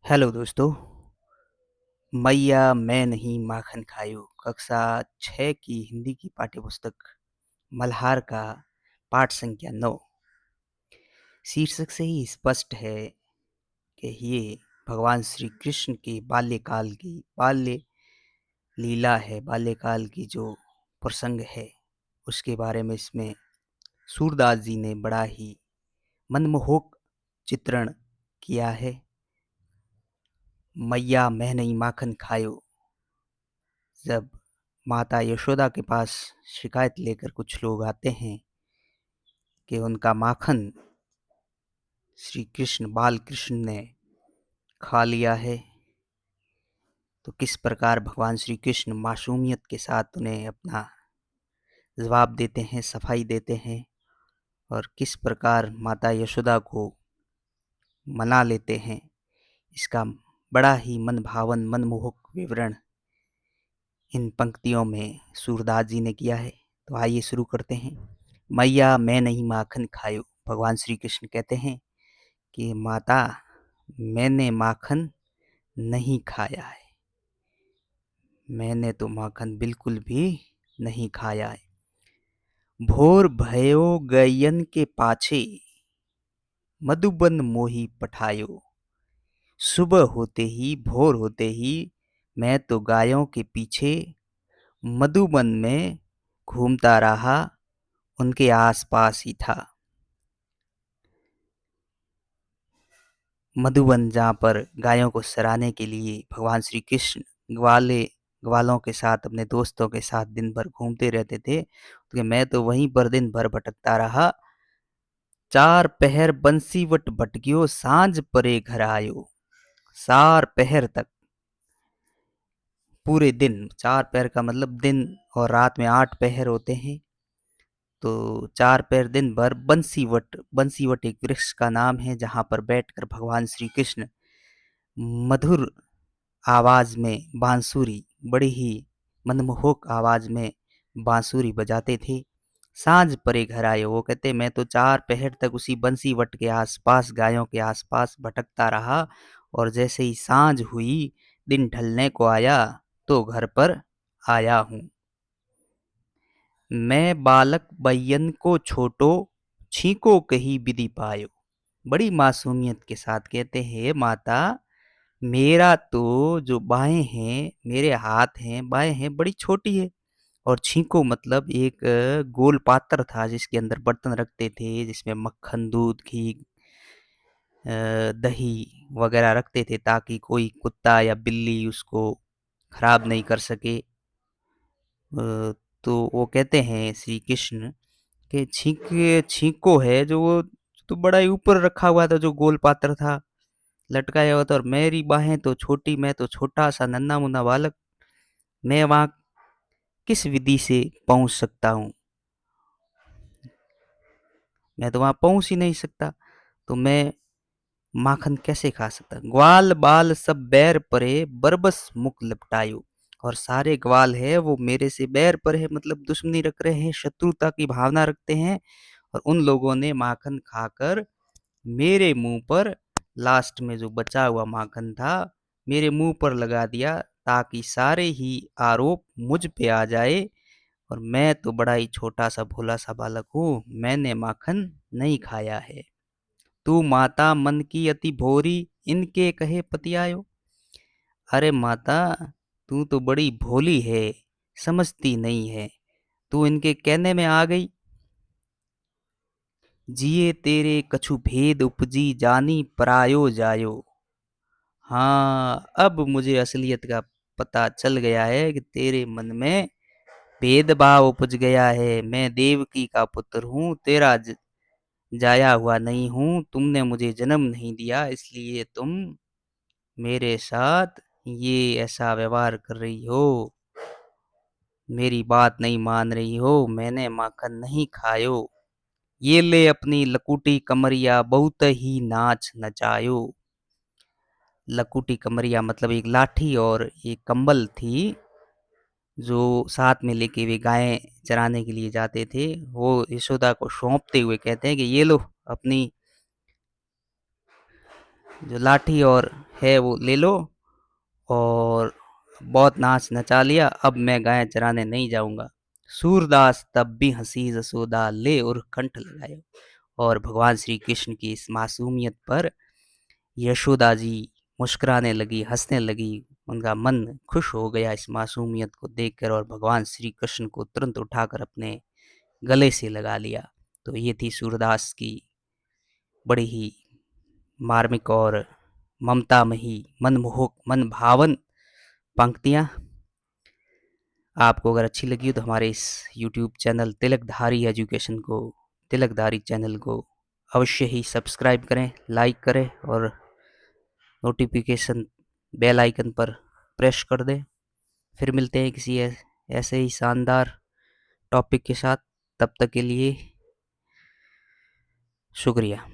Hello दोस्तों। मैया मैं नहीं माखन खायो कक्षा 6 की हिंदी की पाठ्यपुस्तक मल्हार का पाठ संख्या 9। शीर्षक से ही स्पष्ट है कि ये भगवान श्री कृष्ण के बाल्यकाल की बाल्य लीला है। बाल्यकाल की जो प्रसंग है उसके बारे में इसमें सूरदास जी ने बड़ा ही मनमोहक चित्रण किया है। मैया मैं नहीं माखन खायो, जब माता यशोदा के पास शिकायत लेकर कुछ लोग आते हैं कि उनका माखन श्री कृष्ण बाल कृष्ण ने खा लिया है, तो किस प्रकार भगवान श्री कृष्ण मासूमियत के साथ उन्हें अपना जवाब देते हैं, सफाई देते हैं और किस प्रकार माता यशोदा को मना लेते हैं। इसका बड़ा ही मन भावन मनमोहक विवरण इन पंक्तियों में सूरदास जी ने किया है। तो आइए शुरू करते हैं। मैया मैं नहीं माखन खायो, भगवान श्री कृष्ण कहते हैं कि माता मैंने माखन नहीं खाया है, मैंने तो माखन बिल्कुल भी नहीं खाया है। भोर भयो गयन के पाछे, मधुबन मोही पठायो। सुबह होते ही भोर होते ही मैं तो गायों के पीछे मधुबन में घूमता रहा, उनके आसपास ही था। मधुबन जहाँ पर गायों को चराने के लिए भगवान श्री कृष्ण ग्वालों के साथ अपने दोस्तों के साथ दिन भर घूमते रहते थे, तो मैं तो वहीं पर दिन भर भटकता रहा। चार पहर बंसीवट भटकियो, सांझ परे घर आयो। चार पहर तक, पूरे दिन, चार पहर का मतलब दिन और रात में 8 पहर होते हैं, तो 4 पहर दिन भर बंसीवट एक वृक्ष का नाम है जहाँ पर बैठकर भगवान श्री कृष्ण मधुर आवाज में बांसुरी, बड़ी ही मनमोहक आवाज में बांसुरी बजाते थे। सांझ परे घर आए, वो कहते मैं तो 4 पहर तक उसी बंसीवट के आसपास गायों के आसपास भटकता रहा, और जैसे ही सांझ हुई, दिन ढलने को आया, तो घर पर आया हूँ। मैं बालक बयन को छोटो, छींको कही विधि पायो। बड़ी मासूमियत के साथ कहते हैं माता मेरा तो जो बाएं हैं, मेरे हाथ हैं, बाएं हैं, बड़ी छोटी है। और छींको मतलब एक गोल पात्र था जिसके अंदर बर्तन रखते थे, जिसमें मक्खन, दूध, घी, दही वगैरह रखते थे ताकि कोई कुत्ता या बिल्ली उसको खराब नहीं कर सके। तो वो कहते हैं श्री कृष्ण कि छींको है जो वो तो बड़ा ही ऊपर रखा हुआ था, जो गोल पात्र था लटकाया हुआ था, और मेरी बाहें तो छोटी, मैं तो छोटा सा नन्हा मुन्ना बालक, मैं वहां किस विधि से पहुंच सकता हूँ, मैं तो वहां पहुंच ही नहीं सकता, तो मैं माखन कैसे खा सकता। ग्वाल बाल सब बैर परे, बरबस मुख लपटायो। और सारे ग्वाल है वो मेरे से बैर पर है, मतलब दुश्मनी रख रहे हैं, शत्रुता की भावना रखते हैं, और उन लोगों ने माखन खाकर मेरे मुंह पर, लास्ट में जो बचा हुआ माखन था, मेरे मुंह पर लगा दिया ताकि सारे ही आरोप मुझ पे आ जाए, और मैं तो बड़ा ही छोटा सा भोला सा बालक हूँ, मैंने माखन नहीं खाया है। तू माता मन की अति भोरी, इनके कहे पतियायो। अरे माता, तू तो बड़ी भोली है, समझती नहीं है, तू इनके कहने में आ गई। जिए तेरे कछु भेद उपजी, जानी परायो जायो। हाँ, अब मुझे असलियत का पता चल गया है कि तेरे मन में भेदभाव उपज गया है। मैं देवकी का पुत्र हूँ, तेरा जाया हुआ नहीं हूँ, तुमने मुझे जन्म नहीं दिया, इसलिए तुम मेरे साथ ये ऐसा व्यवहार कर रही हो, मेरी बात नहीं मान रही हो, मैंने माखन नहीं खायो। ये ले अपनी लकुटी कमरिया, बहुत ही नाच नचायो। लकुटी कमरिया मतलब एक लाठी और एक कंबल थी जो साथ में लेके वे गायें चराने के लिए जाते थे। वो यशोदा को सौंपते हुए कहते हैं कि ये लो अपनी जो लाठी और है वो ले लो, और बहुत नाच नचा लिया, अब मैं गाय चराने नहीं जाऊंगा। सूरदास तब भी हंसी जसोदा ले और कंठ लगाए। और भगवान श्री कृष्ण की इस मासूमियत पर यशोदा जी मुस्कुराने लगी, हंसने लगी। उनका मन खुश हो गया इस मासूमियत को देखकर, और भगवान श्री कृष्ण को तुरंत उठाकर अपने गले से लगा लिया। तो ये थी सूरदास की बड़ी ही मार्मिक और ममतामयी, मनमोहक, मन भावन पंक्तियाँ। आपको अगर अच्छी लगी हो तो हमारे इस यूट्यूब चैनल तिलकधारी चैनल को अवश्य ही सब्सक्राइब करें, लाइक करें और नोटिफिकेशन बेल आइकन पर प्रेस कर दें। फिर मिलते हैं किसी ऐसे ही शानदार टॉपिक के साथ। तब तक के लिए शुक्रिया।